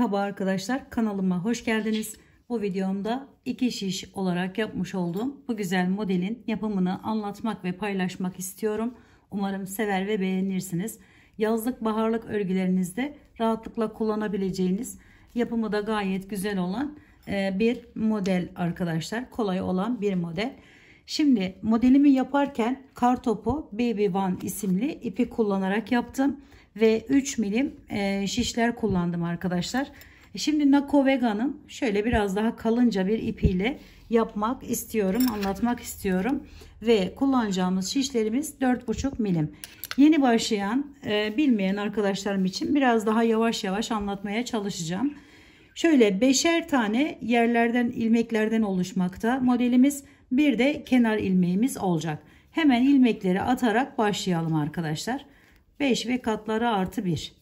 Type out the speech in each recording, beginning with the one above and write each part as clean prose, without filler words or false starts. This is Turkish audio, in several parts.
Merhaba arkadaşlar, kanalıma hoş geldiniz. Bu videomda iki şiş olarak yapmış olduğum bu güzel modelin yapımını anlatmak ve paylaşmak istiyorum. Umarım sever ve beğenirsiniz. Yazlık baharlık örgülerinizde rahatlıkla kullanabileceğiniz, yapımı da gayet güzel olan bir model arkadaşlar. Kolay olan bir model. Şimdi modelimi yaparken Kartopu Baby One isimli ipi kullanarak yaptım. Ve 3 milim şişler kullandım arkadaşlar. Şimdi Nako Vega'nın şöyle biraz daha kalınca bir ipiyle yapmak istiyorum, anlatmak istiyorum. Ve kullanacağımız şişlerimiz 4,5 milim. Yeni başlayan, bilmeyen arkadaşlarım için biraz daha yavaş yavaş anlatmaya çalışacağım. Şöyle beşer tane yerlerden, ilmeklerden oluşmakta modelimiz. Bir de kenar ilmeğimiz olacak. Hemen ilmekleri atarak başlayalım arkadaşlar. 5 ve katları artı 1.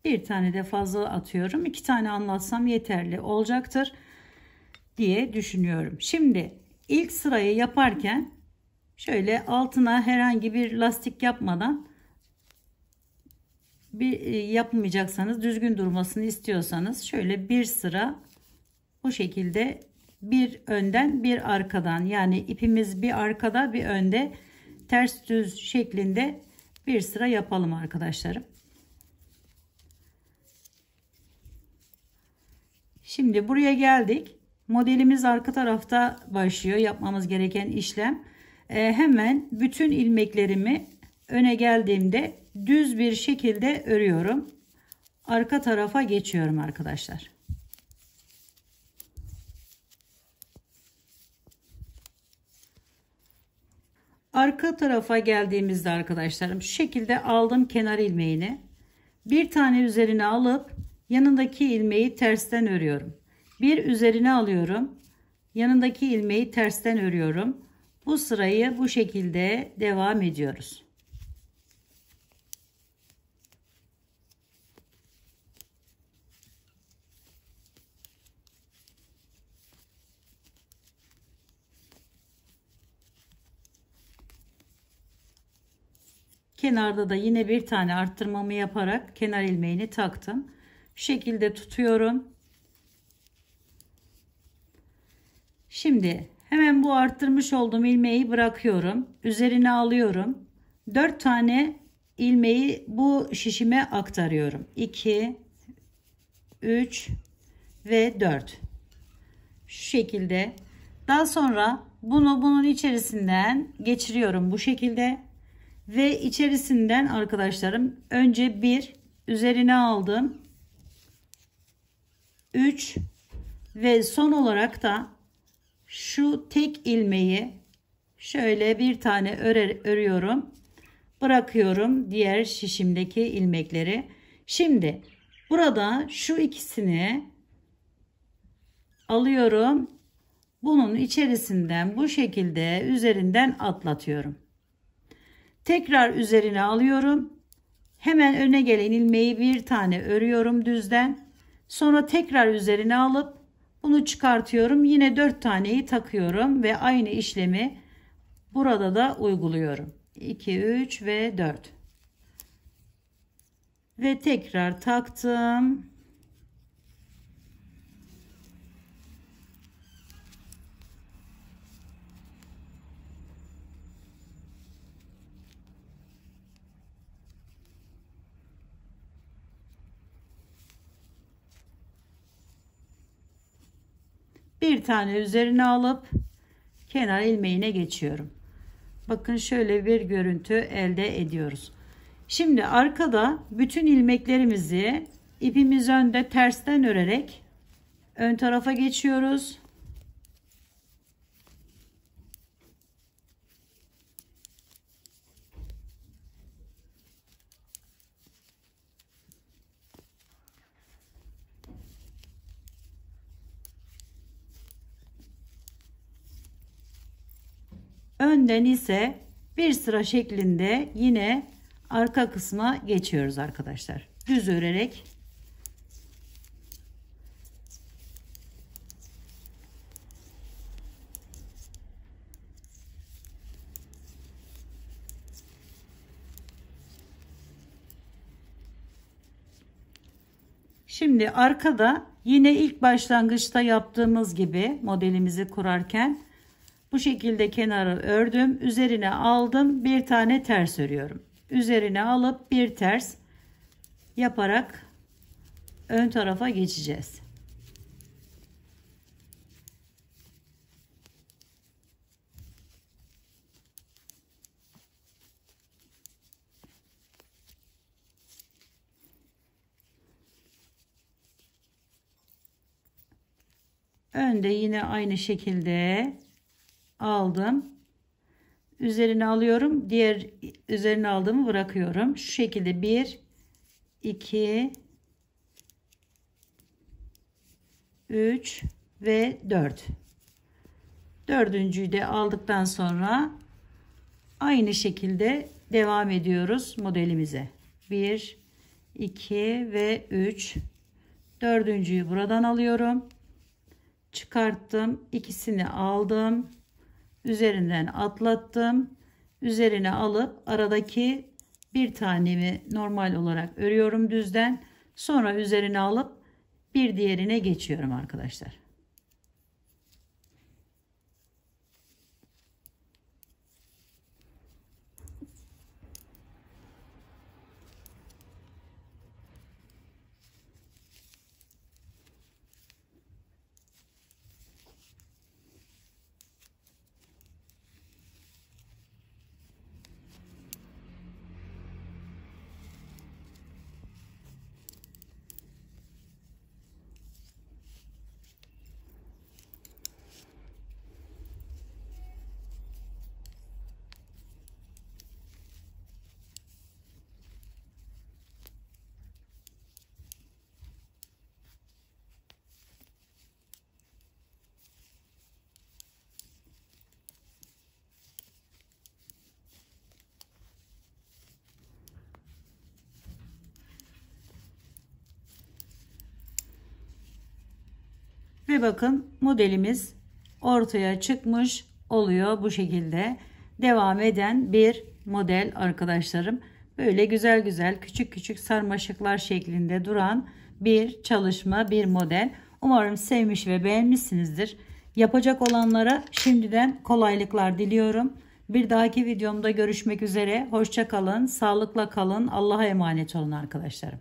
Bir tane de fazla atıyorum. 2 tane anlatsam yeterli olacaktır diye düşünüyorum. Şimdi ilk sırayı yaparken şöyle altına herhangi bir lastik yapmadan, yapmayacaksanız, düzgün durmasını istiyorsanız şöyle bir sıra bu şekilde, bir önden bir arkadan, yani ipimiz bir arkada bir önde, ters düz şeklinde bir sıra yapalım arkadaşlarım. Şimdi buraya geldik. Modelimiz arka tarafta başlıyor. Yapmamız gereken işlem. Hemen bütün ilmeklerimi öne geldiğimde düz bir şekilde örüyorum. Arka tarafa geçiyorum arkadaşlar. Arka tarafa geldiğimizde arkadaşlarım şu şekilde aldım kenar ilmeğini. Bir tane üzerine alıp yanındaki ilmeği tersten örüyorum. Bir üzerine alıyorum. Yanındaki ilmeği tersten örüyorum. Bu sırayı bu şekilde devam ediyoruz. Kenarda da yine bir tane arttırmamı yaparak kenar ilmeğini taktım. Şu şekilde tutuyorum. Şimdi hemen bu arttırmış olduğum ilmeği bırakıyorum. Üzerine alıyorum. 4 tane ilmeği bu şişime aktarıyorum. 2, 3 ve 4. Şu şekilde. Daha sonra bunun içerisinden geçiriyorum bu şekilde. Ve içerisinden arkadaşlarım önce bir üzerine aldım. 3 ve son olarak da şu tek ilmeği şöyle bir tane örüyorum. Bırakıyorum diğer şişimdeki ilmekleri. Şimdi burada şu ikisini alıyorum. Bunun içerisinden bu şekilde üzerinden atlatıyorum. Tekrar üzerine alıyorum. Hemen öne gelen ilmeği bir tane örüyorum düzden. Sonra tekrar üzerine alıp bunu çıkartıyorum. Yine 4 taneyi takıyorum ve aynı işlemi burada da uyguluyorum. 2, 3 ve 4. Ve tekrar taktım. Bir tane üzerine alıp kenar ilmeğine geçiyorum. Bakın şöyle bir görüntü elde ediyoruz. Şimdi arkada bütün ilmeklerimizi ipimiz önde tersten örerek ön tarafa geçiyoruz. Önden ise bir sıra şeklinde yine arka kısma geçiyoruz arkadaşlar. Düz örerek Şimdi arkada yine ilk başlangıçta yaptığımız gibi modelimizi kurarken bu şekilde kenarı ördüm. Üzerine aldım. Bir tane ters örüyorum. Üzerine alıp bir ters yaparak ön tarafa geçeceğiz. Önde yine aynı şekilde aldım. Üzerine alıyorum. Diğer üzerine aldığımı bırakıyorum. Şu şekilde 1, 2, 3 ve 4. Dördüncüyü de aldıktan sonra aynı şekilde devam ediyoruz modelimize. 1, 2 ve 3. Dördüncüyü buradan alıyorum. Çıkarttım. İkisini aldım. Üzerinden atlattım. Üzerine alıp aradaki bir tanemi normal olarak örüyorum düzden. Sonra üzerine alıp bir diğerine geçiyorum arkadaşlar. Ve bakın modelimiz ortaya çıkmış oluyor bu şekilde. Devam eden bir model arkadaşlarım. Böyle güzel güzel küçük küçük sarmaşıklar şeklinde duran bir çalışma, bir model. Umarım sevmiş ve beğenmişsinizdir. Yapacak olanlara şimdiden kolaylıklar diliyorum. Bir dahaki videomda görüşmek üzere. Hoşça kalın, sağlıkla kalın. Allah'a emanet olun arkadaşlarım.